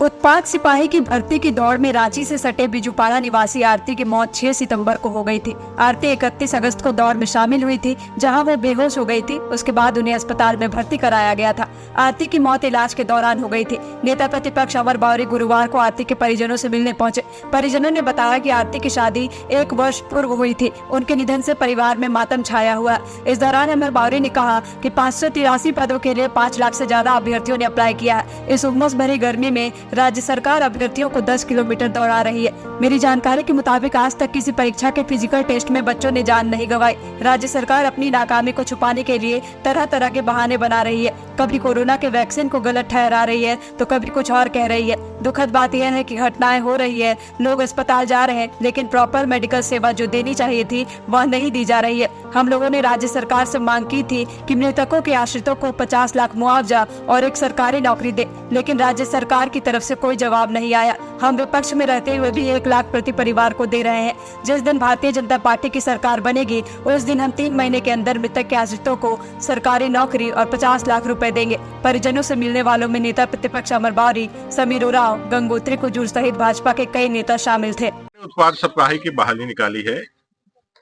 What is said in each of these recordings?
उत्पाद सिपाही की भर्ती की दौड़ में रांची से सटे बिजुपाड़ा निवासी आरती की मौत 6 सितंबर को हो गई थी। आरती 31 अगस्त को दौड़ में शामिल हुई थी, जहां वो बेहोश हो गई थी। उसके बाद उन्हें अस्पताल में भर्ती कराया गया था। आरती की मौत इलाज के दौरान हो गई थी। नेता प्रतिपक्ष अमर बावरी गुरुवार को आरती के परिजनों से मिलने पहुंचे। परिजनों ने बताया कि आरती की शादी 1 वर्ष पूर्व हुई थी। उनके निधन से परिवार में मातम छाया हुआ। इस दौरान अमर बावरी ने कहा कि 583 पदों के लिए 5 लाख से ज्यादा अभ्यर्थियों ने अप्लाई किया है। इस उमस भरी गर्मी में राज्य सरकार अभ्यर्थियों को 10 किलोमीटर दौड़ा रही है। मेरी जानकारी के मुताबिक आज तक किसी परीक्षा के फिजिकल टेस्ट में बच्चों ने जान नहीं गंवाई। राज्य सरकार अपनी नाकामी को छुपाने के लिए तरह तरह के बहाने बना रही है। कभी कोरोना के वैक्सीन को गलत ठहरा रही है, तो कभी कुछ और कह रही है। दुखद बात यह है कि घटनाएं हो रही है, लोग अस्पताल जा रहे हैं, लेकिन प्रॉपर मेडिकल सेवा जो देनी चाहिए थी वह नहीं दी जा रही है। हम लोगों ने राज्य सरकार से मांग की थी कि मृतकों के आश्रितों को 50 लाख मुआवजा और एक सरकारी नौकरी दे, लेकिन राज्य सरकार की तरफ से कोई जवाब नहीं आया। हम विपक्ष में रहते हुए भी 1 लाख प्रति परिवार को दे रहे हैं। जिस दिन भारतीय जनता पार्टी की सरकार बनेगी, उस दिन हम 3 महीने के अंदर मृतक के आश्रितों को सरकारी नौकरी और 50 लाख रुपए देंगे। परिजनों से मिलने वालों में नेता प्रतिपक्ष अमर बावरी, समीर उरांव, गंगोत्री कुजूर सहित भाजपा के कई नेता शामिल थे। उत्पाद सिपाही की बहाली निकाली है।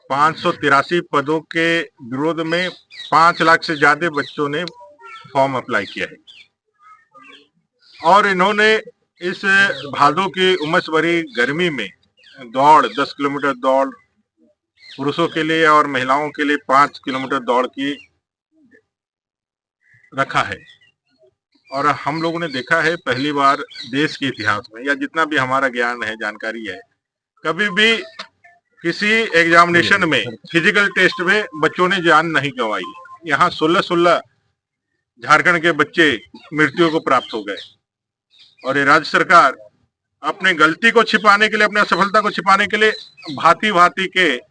583 पदों के विरोध में 5 लाख से ज्यादा बच्चों ने फॉर्म अप्लाई किया है और इन्होंने इस भादों की उमस भरी गर्मी में दौड़ 10 किलोमीटर दौड़ पुरुषों के लिए और महिलाओं के लिए 5 किलोमीटर दौड़ की रखा है। और हम लोगों ने देखा है पहली बार देश के इतिहास में, या जितना भी हमारा ज्ञान है, जानकारी है, कभी भी किसी एग्जामिनेशन में फिजिकल टेस्ट में बच्चों ने जान नहीं गंवाई। यहाँ 16 झारखंड के बच्चे मृत्यु को प्राप्त हो गए और ये राज्य सरकार अपने गलती को छिपाने के लिए, अपने असफलता को छिपाने के लिए भांति भांति के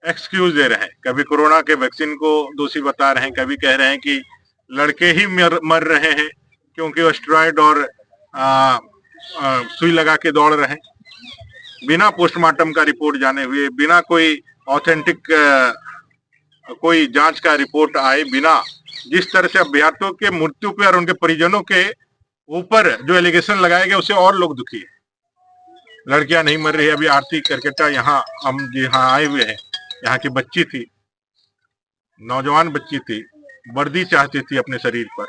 एक्सक्यूज दे रहे हैं। कभी कोरोना के वैक्सीन को दोषी बता रहे हैं, कभी कह रहे हैं कि लड़के ही मर रहे हैं क्योंकि वो स्टेरॉइड और सुई लगा के दौड़ रहे हैं, बिना पोस्टमार्टम का रिपोर्ट जाने हुए, बिना कोई ऑथेंटिक कोई जांच का रिपोर्ट आए, बिना जिस तरह से अभ्यर्थियों के मृत्यु पे और उनके परिजनों के ऊपर जो एलिगेशन लगाए गए उससे और लोग दुखी है। लड़कियां नहीं मर रही है। अभी आरती करकेटा यहाँ हम यहाँ आए हुए हैं, यहाँ की बच्ची थी, नौजवान बच्ची थी, वर्दी चाहती थी अपने शरीर पर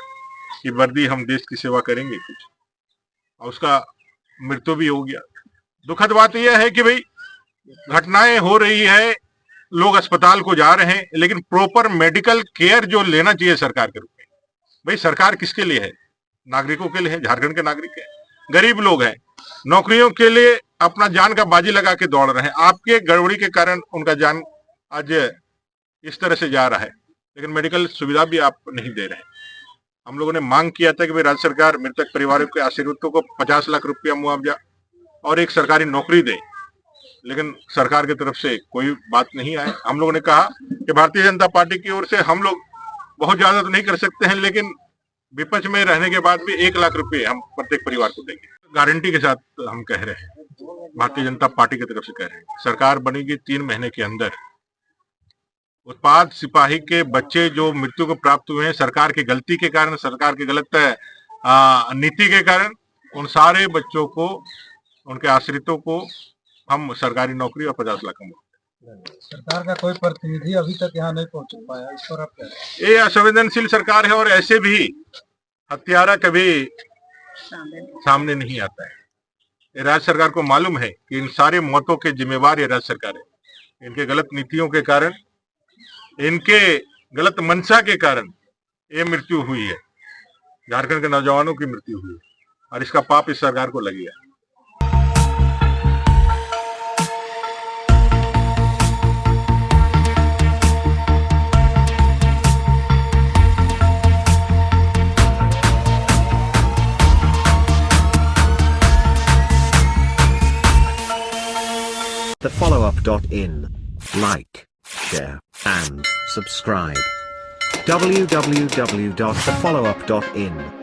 कि वर्दी हम देश की सेवा करेंगे कुछ, और उसका मृत्यु भी हो गया। दुखद बात यह है कि भाई घटनाएं हो रही है, लोग अस्पताल को जा रहे हैं, लेकिन प्रॉपर मेडिकल केयर जो लेना चाहिए सरकार के रूप में, भाई सरकार किसके लिए है? नागरिकों के लिए है। झारखंड के नागरिक है, गरीब लोग हैं, नौकरियों के लिए अपना जान का बाजी लगा के दौड़ रहे हैं। आपके गड़बड़ी के कारण उनका जान आज इस तरह से जा रहा है, लेकिन मेडिकल सुविधा भी आप नहीं दे रहे हैं। हम लोगों ने मांग किया था कि भाई राज्य सरकार मृतक परिवारों के आश्रितों को 50 लाख रुपया मुआवजा और एक सरकारी नौकरी दे, लेकिन सरकार की तरफ से कोई बात नहीं आई। हम लोगों ने कहा कि भारतीय जनता पार्टी की ओर से हम लोग बहुत ज्यादा तो नहीं कर सकते हैं, लेकिन विपक्ष में रहने के बाद भी 1 लाख रुपए हम प्रत्येक परिवार को देंगे। गारंटी के साथ हम कह रहे हैं, भारतीय जनता पार्टी की तरफ से कह रहे हैं, सरकार बनेगी 3 महीने के अंदर। उत्पाद सिपाही के बच्चे जो मृत्यु को प्राप्त हुए हैं सरकार की गलती के कारण, सरकार की गलत नीति के कारण, उन सारे बच्चों को, उनके आश्रितों को हम सरकारी नौकरी और 50 लाख का। सरकार का कोई प्रतिनिधि अभी तक यहाँ नहीं पहुंच पाया, इस पर आप क्या? ये असंवेदनशील सरकार है और ऐसे भी हत्यारा कभी सामने नहीं आता है। ये राज्य सरकार को मालूम है कि इन सारे मौतों के जिम्मेवार ये राज्य सरकार है। इनके गलत नीतियों के कारण, इनके गलत मंशा के कारण ये मृत्यु हुई है, झारखंड के नौजवानों की मृत्यु हुई है, और इसका पाप इस सरकार को लग गया। thefollowup.in. Like, share, and subscribe. www.thefollowup.in